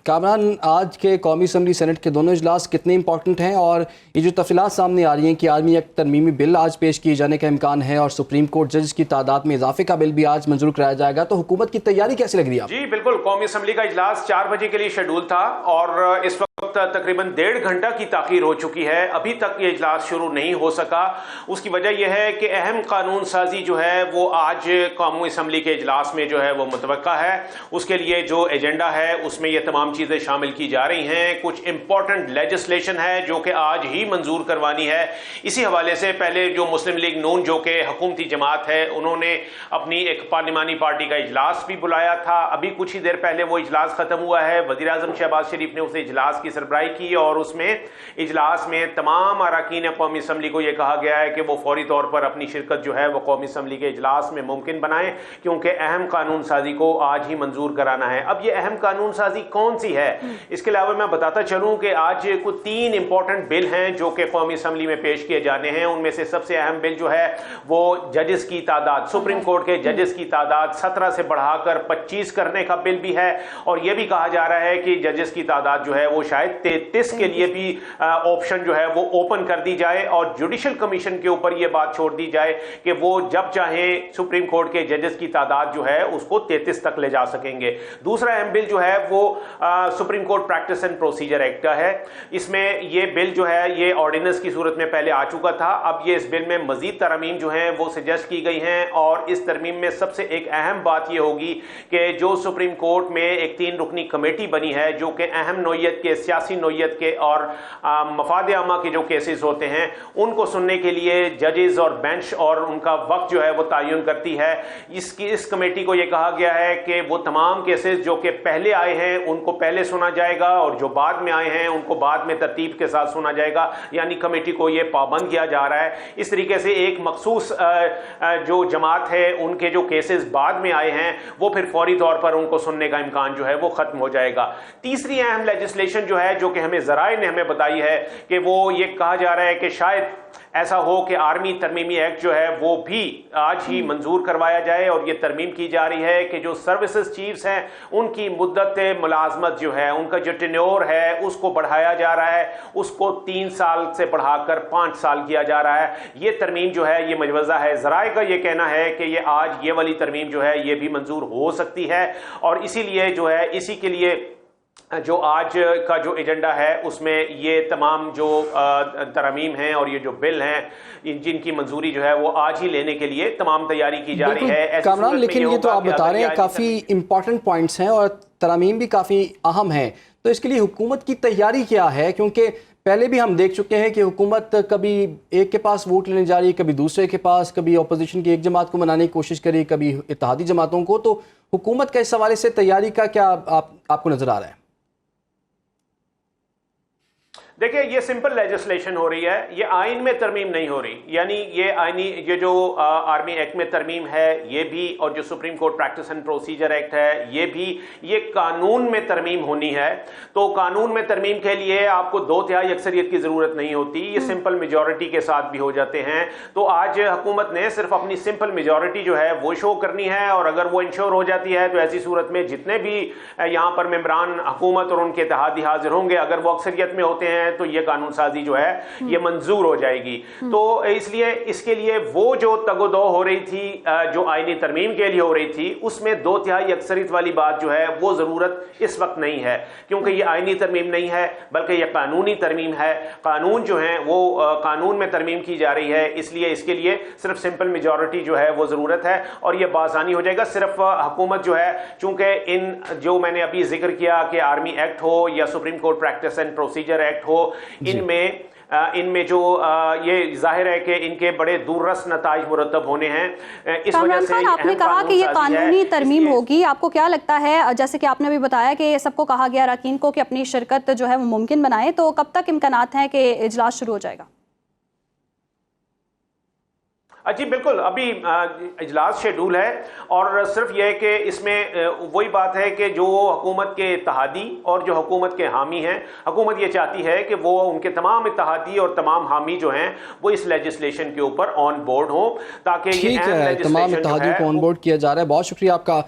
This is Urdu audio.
کامران، آج کے قومی اسمبلی سینٹ کے دونوں اجلاس کتنے امپورٹنٹ ہیں اور یہ جو تفصیلات سامنے آ رہی ہیں کہ آرمی ایکٹ ترمیمی بل آج پیش کیے جانے کا امکان ہے اور سپریم کورٹ ججز کی تعداد میں اضافے کا بل بھی آج منظور کرایا جائے گا، تو حکومت کی تیاری کیسی لگ رہی ہے آپ؟ جی بالکل، قومی اسمبلی کا اجلاس 4 بجے کے لیے شیڈول تھا اور اس وقت تقریباً 1.5 گھنٹہ کی تاخیر ہو چکی ہے، ابھی تک یہ اجلاس شروع نہیں ہو سکا۔ اس کی وجہ یہ ہے کہ اہم قانون سازی جو ہے وہ آج قومی اسمبلی کے اجلاس میں جو ہے وہ متوقع ہے۔ اس کے لیے جو ایجنڈا ہے اس میں یہ تمام چیزیں شامل کی جا رہی ہیں، کچھ امپورٹنٹ لیجسلیشن ہے جو کہ آج ہی منظور کروانی ہے۔ اسی حوالے سے پہلے جو مسلم لیگ نون جو کہ حکومتی جماعت ہے، انہوں نے اپنی ایک پارلیمانی پارٹی کا اجلاس بھی بلایا تھا، ابھی کچھ ہی دیر پہلے وہ اجلاس ختم ہوا ہے۔ وزیر اعظم شہباز شریف نے اس اجلاس کی سربراہی کی اور اس میں اجلاس میں تمام اراکین قومی اسمبلی کو یہ کہا گیا ہے کہ وہ فوری طور پر اپنی شرکت جو ہے وہ قومی اسمبلی کے اجلاس میں ممکن بنائیں، کیونکہ اہم قانون سازی کو آج ہی منظور کرانا ہے۔ اب یہ اہم قانون سازی کون سی ہے؟ اس کے علاوہ میں بتاتا چلوں کہ آج کچھ 3 امپورٹنٹ بل ہیں جو کہ قومی اسمبلی میں پیش کیے جانے ہیں۔ ان میں سے سب سے اہم بل جو ہے وہ ججز کی تعداد، سپریم کورٹ کے ججز کی تعداد 17 سے بڑھا کر 25 کرنے کا بل بھی ہے، اور یہ بھی کہا جا رہا ہے کہ ججز کی تعداد جو ہے وہ شاید 33 کے لیے بھی آپشن جو ہے وہ اوپن کر دی جائے، اور جوڈیشل کمیشن کے اوپر یہ بات چھوڑ دی جائے کہ وہ جب چاہیں سپریم کورٹ کے ججز کی تعداد جو ہے اس کو 33 تک لے جا سکیں گے۔ دوسرا اہم بل جو ہے وہ supreme court practice and procedure act کا ہے۔ اس میں یہ بل جو ہے یہ آرڈیننس کی صورت میں پہلے آ چکا تھا، اب یہ اس بل میں مزید ترامیم جو ہیں وہ سجیسٹ کی گئی ہیں، اور اس ترمیم میں سب سے ایک اہم بات یہ ہوگی کہ جو سپریم کورٹ میں ایک 3 رکنی کمیٹی بنی ہے جو کہ اہم نوعیت کے، سیاسی نوعیت کے اور مفاد عامہ کے جو کیسز ہوتے ہیں ان کو سننے کے لیے ججز اور بینچ اور ان کا وقت جو ہے وہ تعین کرتی ہے۔ اس کمیٹی کو یہ کہا گیا ہے کہ وہ تمام کیسز جو کہ پہلے آئے ہیں ان کو پہلے سنا جائے گا اور جو بعد میں آئے ہیں ان کو بعد میں ترتیب کے ساتھ سنا جائے گا، یعنی کمیٹی کو یہ پابند کیا جا رہا ہے۔ اس طریقے سے ایک مخصوص جو جماعت ہے ان کے جو کیسز بعد میں آئے ہیں وہ پھر فوری طور پر ان کو سننے کا امکان جو ہے وہ ختم ہو جائے گا۔ تیسری اہم لیجسلیشن جو ہے جو کہ ہمیں ذرائع نے ہمیں بتائی ہے کہ وہ یہ کہا جا رہا ہے کہ شاید ایسا ہو کہ آرمی ترمیمی ایکٹ جو ہے وہ بھی آج ہی منظور کروایا جائے، اور یہ ترمیم کی جا رہی ہے کہ جو سروسز چیفز ہیں ان کی مدت ملازمت جو ہے، ان کا جو ٹینیور ہے اس کو بڑھایا جا رہا ہے، اس کو 3 سال سے بڑھا کر 5 سال کیا جا رہا ہے۔ یہ ترمیم جو ہے یہ مجوزہ ہے، ذرائع کا یہ کہنا ہے کہ یہ آج یہ والی ترمیم جو ہے یہ بھی منظور ہو سکتی ہے، اور اسی لیے جو ہے اسی کے لیے جو آج کا جو ایجنڈا ہے اس میں یہ تمام جو ترامیم ہیں اور یہ جو بل ہیں جن کی منظوری جو ہے وہ آج ہی لینے کے لیے تمام تیاری کی جا رہی ہے۔ کامران، لیکن یہ تو آپ بتا رہے ہیں کافی امپورٹنٹ پوائنٹس ہیں اور ترامیم بھی کافی اہم ہیں، تو اس کے لیے حکومت کی تیاری کیا ہے؟ کیونکہ پہلے بھی ہم دیکھ چکے ہیں کہ حکومت کبھی ایک کے پاس ووٹ لینے جا رہی ہے، کبھی دوسرے کے پاس، کبھی اپوزیشن کی ایک جماعت کو منانے کی کوشش کری، کبھی اتحادی جماعتوں کو، تو حکومت کا اس حوالے سے تیاری کا کیا آپ کو نظر آ رہا ہے؟ دیکھیں، یہ سمپل لیجسلیشن ہو رہی ہے، یہ آئین میں ترمیم نہیں ہو رہی، یعنی یہ جو آرمی ایکٹ میں ترمیم ہے یہ بھی، اور جو supreme court practice and procedure act ہے یہ بھی، یہ قانون میں ترمیم ہونی ہے۔ تو قانون میں ترمیم کے لیے آپ کو 2/3 اکثریت کی ضرورت نہیں ہوتی، یہ سمپل میجورٹی کے ساتھ بھی ہو جاتے ہیں۔ تو آج حکومت نے صرف اپنی سمپل میجورٹی جو ہے وہ شو کرنی ہے، اور اگر وہ انشور ہو جاتی ہے تو ایسی صورت میں جتنے بھی یہاں پر ممبران حکومت اور ان کے اتحادی حاضر ہوں گے، اگر وہ اکثریت میں ہوتے ہیں تو یہ قانون سازی جو ہے یہ منظور ہو جائے گی۔ تو اس لیے اس کے لیے وہ جو تگ و دو ہو رہی تھی جو آئینی ترمیم کے لیے ہو رہی تھی اس میں 2/3 اکثریت والی بات جو ہے وہ ضرورت اس وقت نہیں ہے، کیونکہ یہ آئینی ترمیم نہیں ہے بلکہ یہ قانونی ترمیم ہے۔ قانون جو ہیں وہ قانون میں ترمیم کی جا رہی ہے، اس لیے اس کے لیے صرف سمپل میجورٹی جو ہے وہ ضرورت ہے، اور یہ بآسانی ہو جائے گا۔ صرف حکومت جو ہے چونکہ ان جو میں نے ابھی ذکر کیا کہ آرمی ایکٹ ہو یا supreme court practice and procedure act ہو، ان میں جو یہ ظاہر ہے کہ ان کے بڑے دوررس نتائج مرتب ہونے ہیں۔ اس وجہ سے آپ نے کہا کہ یہ قانونی ترمیم ہوگی، آپ کو کیا لگتا ہے، جیسے کہ آپ نے بھی بتایا کہ سب کو کہا گیا اراکین کو کہ اپنی شرکت جو ہے وہ ممکن بنائے، تو کب تک امکانات ہیں کہ اجلاس شروع ہو جائے گا؟ جی بالکل، ابھی اجلاس شیڈول ہے، اور صرف یہ ہے کہ اس میں وہی بات ہے کہ جو حکومت کے اتحادی اور جو حکومت کے حامی ہیں، حکومت یہ چاہتی ہے کہ وہ ان کے تمام اتحادی اور تمام حامی جو ہیں وہ اس لیجسلیشن کے اوپر آن بورڈ ہوں، تاکہ یہ تمام اتحادیوں کو آن بورڈ کیا جا رہا ہے۔ بہت شکریہ آپ کا